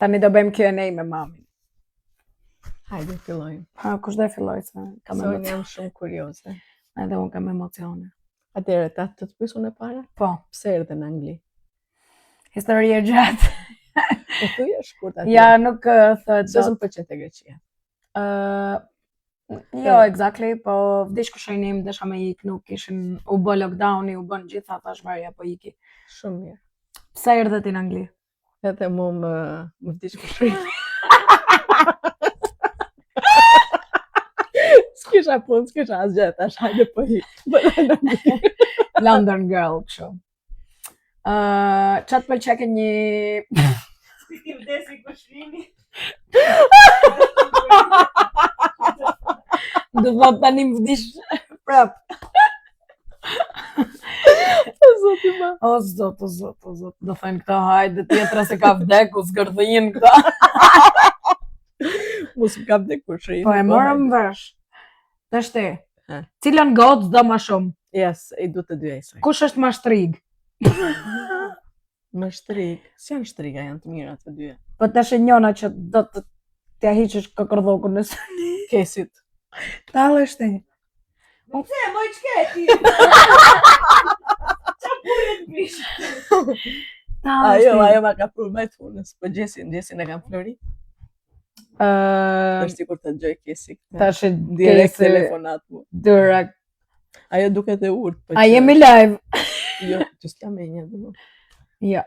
Tani do bëjmë Q&A me mamin. Hajde, fillojmë. Ha, kush do e filloj se kam Se unë emocione. jam shumë kurioze. Edhe unë kam emocione. Atëherë, ta të pyes unë e para? Po, Pse erdhe në Angli? histori e gjatë. Po thuaj shkurt atë. Ja, nuk thët Se s'm pëlqen te Greqia. Jo, exactly, po vdish kushinim, desha me ik, nuk ishin, u bë lockdowni, u bën gjitha, thash varja, po iki. Shumë mirë. Pse erdhe ti në Angli? Edhe mu më vdish kushrim. S'kisha punë, s'kisha asgjë, tash hajde po ik. London girl, kështu. Çat pëlqej një Ti vdesi kushrimi. do thot tani më vdish prap. Zoti ma. O zot. Do thënë këta hajde tjetra se ka vdeku, zgërdhin këta. Mos më kap dhe kushrim. Po e morëm vesh. Tash ti. Ha. Cilën gocë do më shumë? Yes, i du të dy esaj. Kush është më shtrig? Më shtrig. Si janë shtriga, janë të mira të dyja. Po tash e njona që do të t'ja hiqësh kokordhokun në sëni. Kesit. Tallesh ti. Pse moj çketi? Qa punë të bish? Tallesh ti. Ajo ma ka përmet punës, po gjesin e kam flori. Tash sikur të gjoj kesi. Tash e Direkt kesi telefonat mu. direkt. Ajo duket e urt. Po A jemi live? Jo, që s'ka me një dhe mu. Jo.